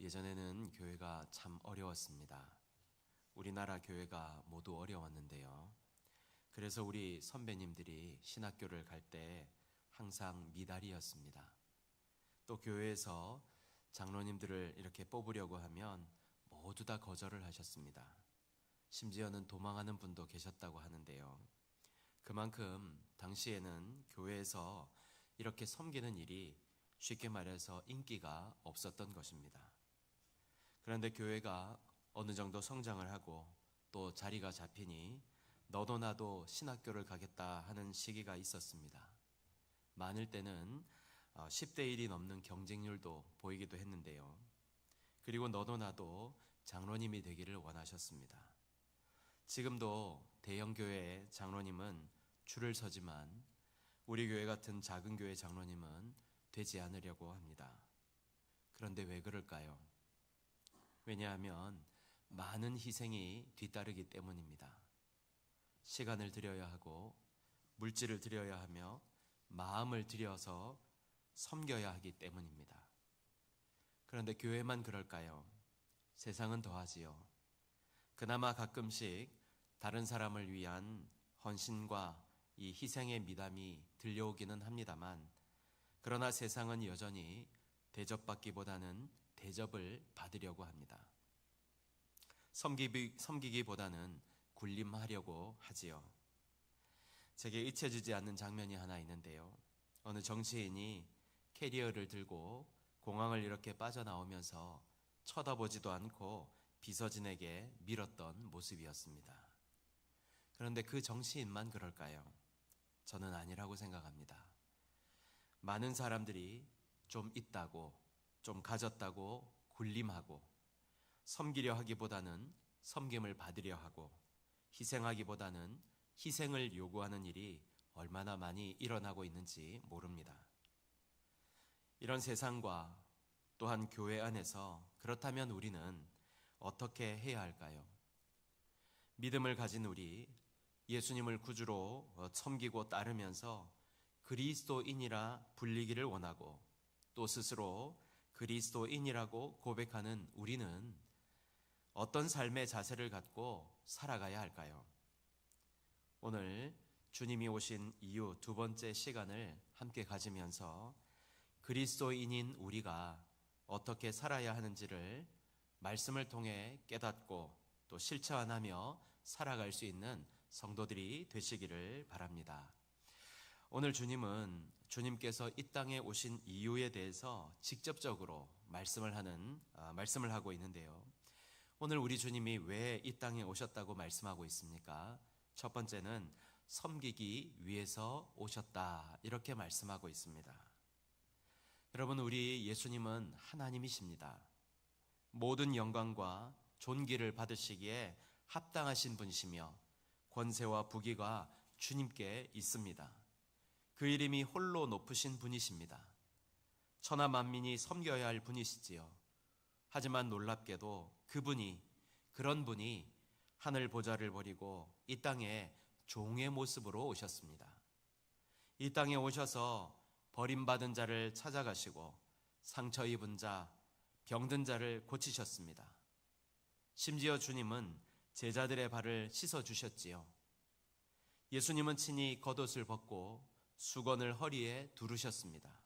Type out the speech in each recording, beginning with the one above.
예전에는 교회가 참 어려웠습니다. 우리나라 교회가 모두 어려웠는데요. 그래서 우리 선배님들이 신학교를 갈 때 항상 미달이었습니다. 또 교회에서 장로님들을 이렇게 뽑으려고 하면 모두 다 거절을 하셨습니다. 심지어는 도망하는 분도 계셨다고 하는데요. 그만큼 당시에는 교회에서 이렇게 섬기는 일이 쉽게 말해서 인기가 없었던 것입니다. 그런데 교회가 어느 정도 성장을 하고 또 자리가 잡히니 너도 나도 신학교를 가겠다 하는 시기가 있었습니다. 많을 때는 10대 1이 넘는 경쟁률도 보이기도 했는데요. 그리고 너도 나도 장로님이 되기를 원하셨습니다. 지금도 대형 교회의 장로님은 줄을 서지만 우리 교회 같은 작은 교회 장로님은 되지 않으려고 합니다. 그런데 왜 그럴까요? 왜냐하면 많은 희생이 뒤따르기 때문입니다. 시간을 들여야 하고 물질을 들여야 하며 마음을 들여서 섬겨야 하기 때문입니다. 그런데 교회만 그럴까요? 세상은 더하지요. 그나마 가끔씩 다른 사람을 위한 헌신과 이 희생의 미담이 들려오기는 합니다만, 그러나 세상은 여전히 대접받기보다는 대접을 받으려고 합니다. 섬기기보다는 군림하려고 하지요. 제게 잊혀지지 않는 장면이 하나 있는데요. 어느 정치인이 캐리어를 들고 공항을 이렇게 빠져나오면서 쳐다보지도 않고 비서진에게 밀었던 모습이었습니다. 그런데 그 정치인만 그럴까요? 저는 아니라고 생각합니다. 많은 사람들이 좀 있다고, 좀 가졌다고 군림하고, 섬기려 하기보다는 섬김을 받으려 하고, 희생하기보다는 희생을 요구하는 일이 얼마나 많이 일어나고 있는지 모릅니다. 이런 세상과 또한 교회 안에서 그렇다면 우리는 어떻게 해야 할까요? 믿음을 가진 우리, 예수님을 구주로 섬기고 따르면서 그리스도인이라 불리기를 원하고 또 스스로 그리스도인이라고 고백하는 우리는 어떤 삶의 자세를 갖고 살아가야 할까요? 오늘 주님이 오신 이후 두 번째 시간을 함께 가지면서 그리스도인인 우리가 어떻게 살아야 하는지를 말씀을 통해 깨닫고 또 실천하며 살아갈 수 있는 성도들이 되시기를 바랍니다. 오늘 주님은 주님께서 이 땅에 오신 이유에 대해서 직접적으로 말씀을 하고 있는데요. 오늘 우리 주님이 왜 이 땅에 오셨다고 말씀하고 있습니까? 첫 번째는 섬기기 위해서 오셨다, 이렇게 말씀하고 있습니다. 여러분, 우리 예수님은 하나님이십니다. 모든 영광과 존귀를 받으시기에 합당하신 분이시며 권세와 부귀가 주님께 있습니다. 그 이름이 홀로 높으신 분이십니다. 천하 만민이 섬겨야 할 분이시지요. 하지만 놀랍게도 그런 분이 하늘 보좌를 버리고 이 땅에 종의 모습으로 오셨습니다. 이 땅에 오셔서 버림받은 자를 찾아가시고 상처 입은 자, 병든 자를 고치셨습니다. 심지어 주님은 제자들의 발을 씻어주셨지요. 예수님은 친히 겉옷을 벗고 수건을 허리에 두르셨습니다.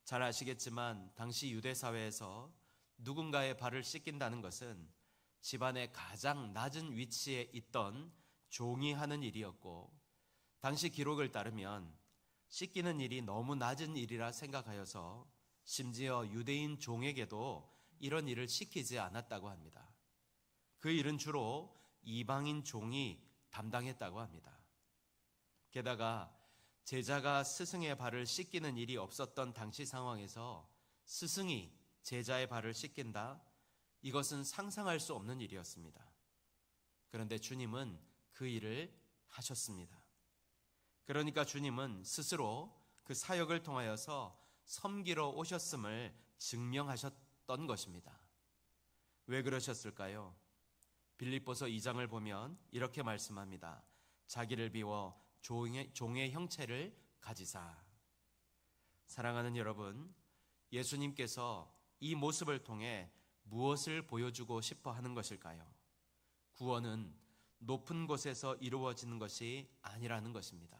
잘 아시겠지만 당시 유대 사회에서 누군가의 발을 씻긴다는 것은 집안의 가장 낮은 위치에 있던 종이 하는 일이었고, 당시 기록을 따르면 씻기는 일이 너무 낮은 일이라 생각하여서 심지어 유대인 종에게도 이런 일을 시키지 않았다고 합니다. 그 일은 주로 이방인 종이 담당했다고 합니다. 게다가 제자가 스승의 발을 씻기는 일이 없었던 당시 상황에서 스승이 제자의 발을 씻긴다? 이것은 상상할 수 없는 일이었습니다. 그런데 주님은 그 일을 하셨습니다. 그러니까 주님은 스스로 그 사역을 통하여서 섬기러 오셨음을 증명하셨던 것입니다. 왜 그러셨을까요? 빌립보서 2장을 보면 이렇게 말씀합니다. 자기를 비워 종의 형체를 가지사. 사랑하는 여러분, 예수님께서 이 모습을 통해 무엇을 보여주고 싶어 하는 것일까요? 구원은 높은 곳에서 이루어지는 것이 아니라는 것입니다.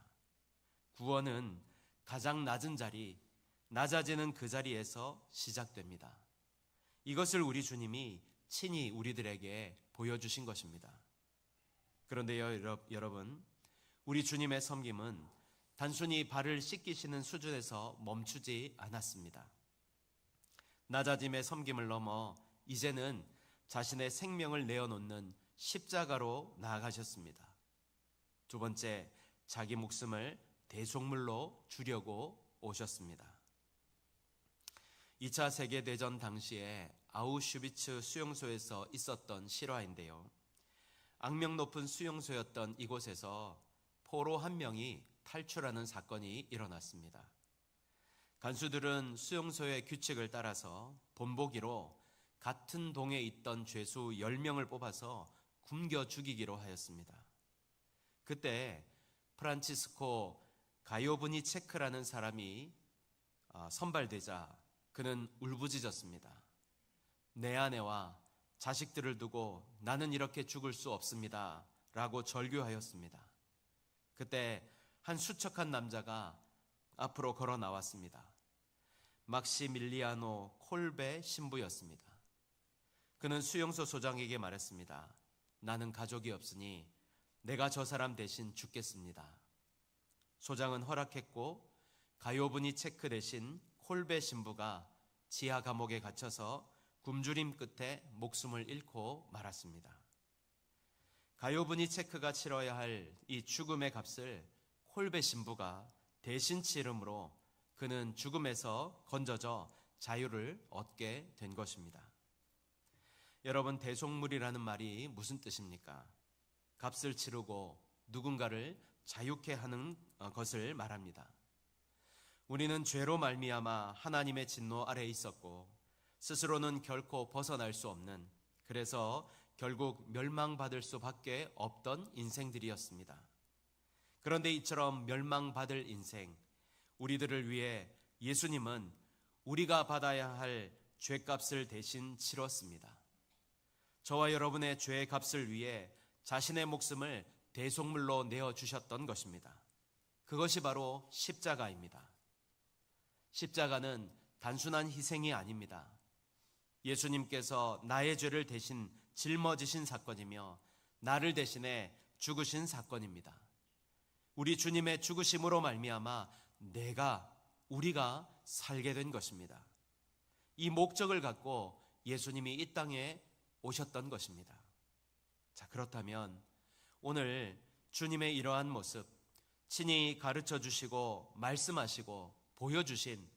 구원은 가장 낮은 자리, 낮아지는 그 자리에서 시작됩니다. 이것을 우리 주님이 친히 우리들에게 보여주신 것입니다. 그런데요, 여러분, 우리 주님의 섬김은 단순히 발을 씻기시는 수준에서 멈추지 않았습니다. 낮아짐의 섬김을 넘어 이제는 자신의 생명을 내어놓는 십자가로 나아가셨습니다. 두 번째, 자기 목숨을 대속물로 주려고 오셨습니다. 2차 세계대전 당시에 아우슈비츠 수용소에서 있었던 실화인데요. 악명 높은 수용소였던 이곳에서 포로 한 명이 탈출하는 사건이 일어났습니다. 간수들은 수용소의 규칙을 따라서 본보기로 같은 동에 있던 죄수 10명을 뽑아서 굶겨 죽이기로 하였습니다. 그때 프란치스코 가요브니체크라는 사람이 선발되자 그는 울부짖었습니다. 내 아내와 자식들을 두고 나는 이렇게 죽을 수 없습니다 라고 절규하였습니다. 그때 한 수척한 남자가 앞으로 걸어 나왔습니다. 막시밀리아노 콜베 신부였습니다. 그는 수용소 소장에게 말했습니다. 나는 가족이 없으니 내가 저 사람 대신 죽겠습니다. 소장은 허락했고 가요브니체크 대신 콜베 신부가 지하 감옥에 갇혀서 굶주림 끝에 목숨을 잃고 말았습니다. 가요브니체크가 치러야 할 이 죽음의 값을 콜베 신부가 대신 치름으로 그는 죽음에서 건져져 자유를 얻게 된 것입니다. 여러분, 대속물이라는 말이 무슨 뜻입니까? 값을 치르고 누군가를 자유케 하는 것을 말합니다. 우리는 죄로 말미암아 하나님의 진노 아래에 있었고 스스로는 결코 벗어날 수 없는, 그래서 결국 멸망받을 수밖에 없던 인생들이었습니다. 그런데 이처럼 멸망받을 인생, 우리들을 위해 예수님은 우리가 받아야 할 죄값을 대신 치렀습니다. 저와 여러분의 죄의 값을 위해 자신의 목숨을 대속물로 내어주셨던 것입니다. 그것이 바로 십자가입니다. 십자가는 단순한 희생이 아닙니다. 예수님께서 나의 죄를 대신 짊어지신 사건이며 나를 대신해 죽으신 사건입니다. 우리 주님의 죽으심으로 말미암아 우리가 살게 된 것입니다. 이 목적을 갖고 예수님이 이 땅에 오셨던 것입니다. 자, 그렇다면 오늘 주님의 이러한 모습, 친히 가르쳐 주시고 말씀하시고 보여주신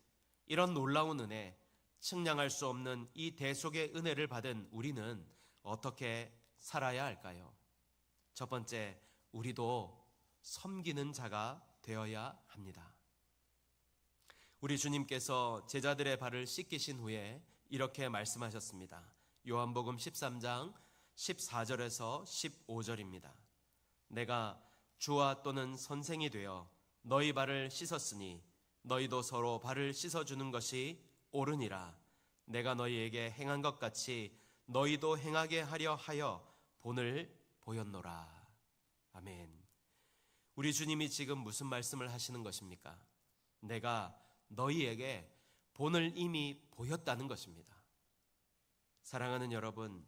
이런 놀라운 은혜, 측량할 수 없는 이 대속의 은혜를 받은 우리는 어떻게 살아야 할까요? 첫 번째, 우리도 섬기는 자가 되어야 합니다. 우리 주님께서 제자들의 발을 씻기신 후에 이렇게 말씀하셨습니다. 요한복음 13장 14절에서 15절입니다. 내가 주와 또는 선생이 되어 너희 발을 씻었으니 너희도 서로 발을 씻어주는 것이 옳으니라. 내가 너희에게 행한 것 같이 너희도 행하게 하려 하여 본을 보였노라. 아멘. 우리 주님이 지금 무슨 말씀을 하시는 것입니까? 내가 너희에게 본을 이미 보였다는 것입니다. 사랑하는 여러분,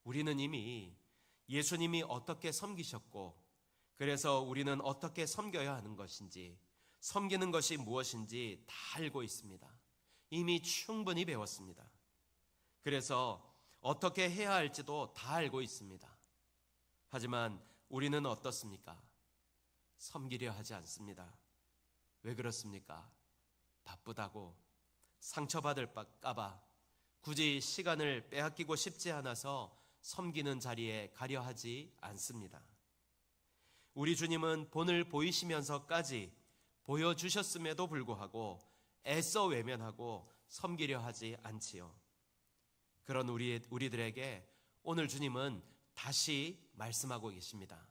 우리는 이미 예수님이 어떻게 섬기셨고, 그래서 우리는 어떻게 섬겨야 하는 것인지, 섬기는 것이 무엇인지 다 알고 있습니다. 이미 충분히 배웠습니다. 그래서 어떻게 해야 할지도 다 알고 있습니다. 하지만 우리는 어떻습니까? 섬기려 하지 않습니다. 왜 그렇습니까? 바쁘다고, 상처받을까 봐, 굳이 시간을 빼앗기고 싶지 않아서 섬기는 자리에 가려 하지 않습니다. 우리 주님은 본을 보이시면서까지 보여주셨음에도 불구하고 애써 외면하고 섬기려 하지 않지요. 그런 우리들에게 오늘 주님은 다시 말씀하고 계십니다.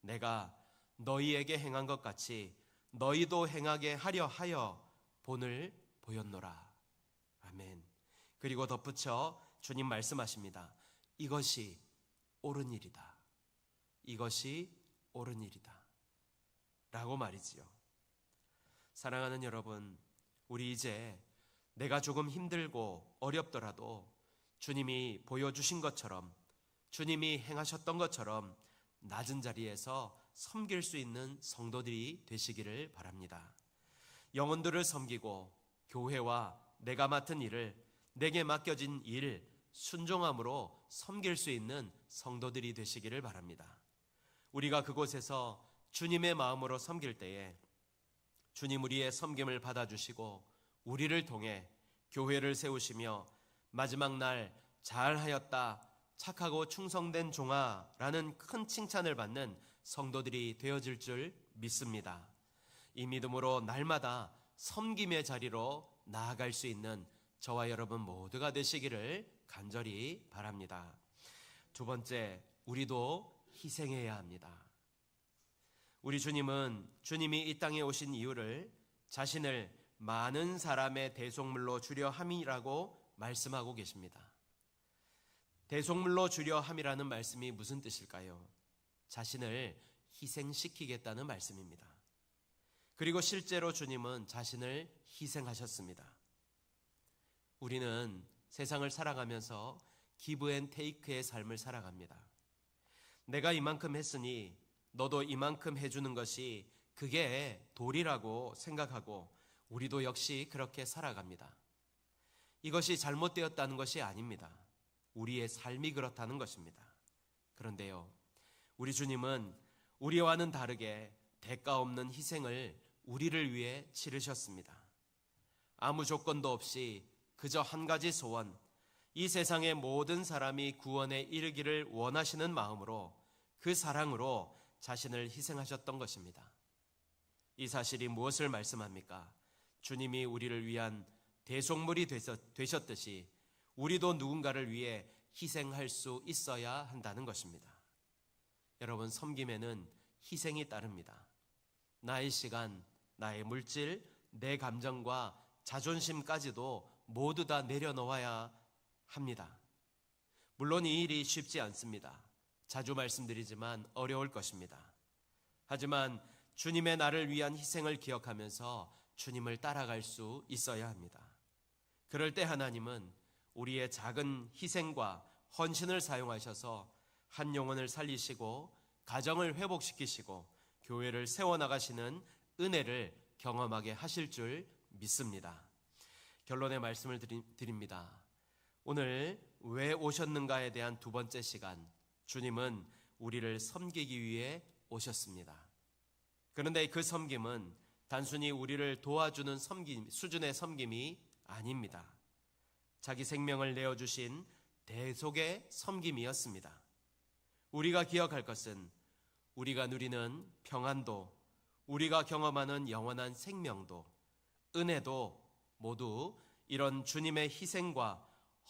내가 너희에게 행한 것 같이 너희도 행하게 하려 하여 본을 보였노라. 아멘. 그리고 덧붙여 주님 말씀하십니다. 이것이 옳은 일이다. 이것이 옳은 일이다. 라고 말이지요. 사랑하는 여러분, 우리 이제 내가 조금 힘들고 어렵더라도 주님이 보여주신 것처럼, 주님이 행하셨던 것처럼 낮은 자리에서 섬길 수 있는 성도들이 되시기를 바랍니다. 영혼들을 섬기고 교회와 내가 맡은 일을, 내게 맡겨진 일 순종함으로 섬길 수 있는 성도들이 되시기를 바랍니다. 우리가 그곳에서 주님의 마음으로 섬길 때에 주님 우리의 섬김을 받아주시고 우리를 통해 교회를 세우시며 마지막 날 잘하였다, 착하고 충성된 종아라는 큰 칭찬을 받는 성도들이 되어질 줄 믿습니다. 이 믿음으로 날마다 섬김의 자리로 나아갈 수 있는 저와 여러분 모두가 되시기를 간절히 바랍니다. 두 번째, 우리도 희생해야 합니다. 우리 주님은 주님이 이 땅에 오신 이유를 자신을 많은 사람의 대속물로 주려 함이라고 말씀하고 계십니다. 대속물로 주려 함이라는 말씀이 무슨 뜻일까요? 자신을 희생시키겠다는 말씀입니다. 그리고 실제로 주님은 자신을 희생하셨습니다. 우리는 세상을 살아가면서 기브 앤 테이크의 삶을 살아갑니다. 내가 이만큼 했으니 너도 이만큼 해주는 것이 그게 도리라고 생각하고 우리도 역시 그렇게 살아갑니다. 이것이 잘못되었다는 것이 아닙니다. 우리의 삶이 그렇다는 것입니다. 그런데요, 우리 주님은 우리와는 다르게 대가 없는 희생을 우리를 위해 치르셨습니다. 아무 조건도 없이 그저 한 가지 소원, 이 세상의 모든 사람이 구원에 이르기를 원하시는 마음으로, 그 사랑으로 자신을 희생하셨던 것입니다. 이 사실이 무엇을 말씀합니까? 주님이 우리를 위한 대속물이 되셨듯이 우리도 누군가를 위해 희생할 수 있어야 한다는 것입니다. 여러분, 섬김에는 희생이 따릅니다. 나의 시간, 나의 물질, 내 감정과 자존심까지도 모두 다 내려놓아야 합니다. 물론 이 일이 쉽지 않습니다. 자주 말씀드리지만 어려울 것입니다. 하지만 주님의 나를 위한 희생을 기억하면서 주님을 따라갈 수 있어야 합니다. 그럴 때 하나님은 우리의 작은 희생과 헌신을 사용하셔서 한 영혼을 살리시고 가정을 회복시키시고 교회를 세워나가시는 은혜를 경험하게 하실 줄 믿습니다. 결론의 말씀을 드립니다. 오늘 왜 오셨는가에 대한 두 번째 시간, 주님은 우리를 섬기기 위해 오셨습니다. 그런데 그 섬김은 단순히 우리를 도와주는 수준의 섬김이 아닙니다. 자기 생명을 내어주신 대속의 섬김이었습니다. 우리가 기억할 것은 우리가 누리는 평안도, 우리가 경험하는 영원한 생명도, 은혜도 모두 이런 주님의 희생과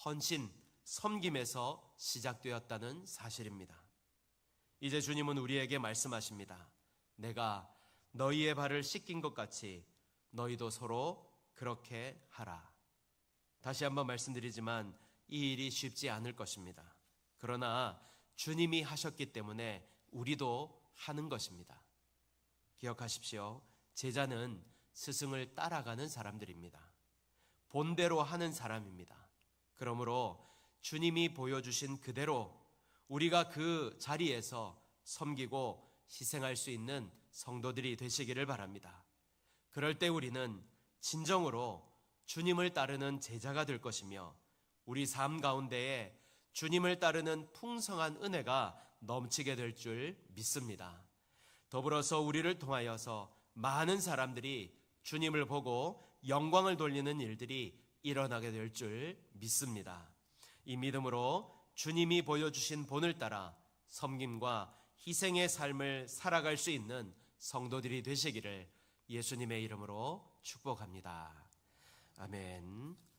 헌신, 섬김에서 시작되었다는 사실입니다. 이제 주님은 우리에게 말씀하십니다. 내가 너희의 발을 씻긴 것 같이 너희도 서로 그렇게 하라. 다시 한번 말씀드리지만 이 일이 쉽지 않을 것입니다. 그러나 주님이 하셨기 때문에 우리도 하는 것입니다. 기억하십시오. 제자는 스승을 따라가는 사람들입니다. 본대로 하는 사람입니다. 그러므로 주님이 보여주신 그대로 우리가 그 자리에서 섬기고 희생할 수 있는 성도들이 되시기를 바랍니다. 그럴 때 우리는 진정으로 주님을 따르는 제자가 될 것이며 우리 삶 가운데에 주님을 따르는 풍성한 은혜가 넘치게 될 줄 믿습니다. 더불어서 우리를 통하여서 많은 사람들이 주님을 보고 영광을 돌리는 일들이 일어나게 될 줄 믿습니다. 이 믿음으로 주님이 보여주신 본을 따라 섬김과 희생의 삶을 살아갈 수 있는 성도들이 되시기를 예수님의 이름으로 축복합니다. 아멘.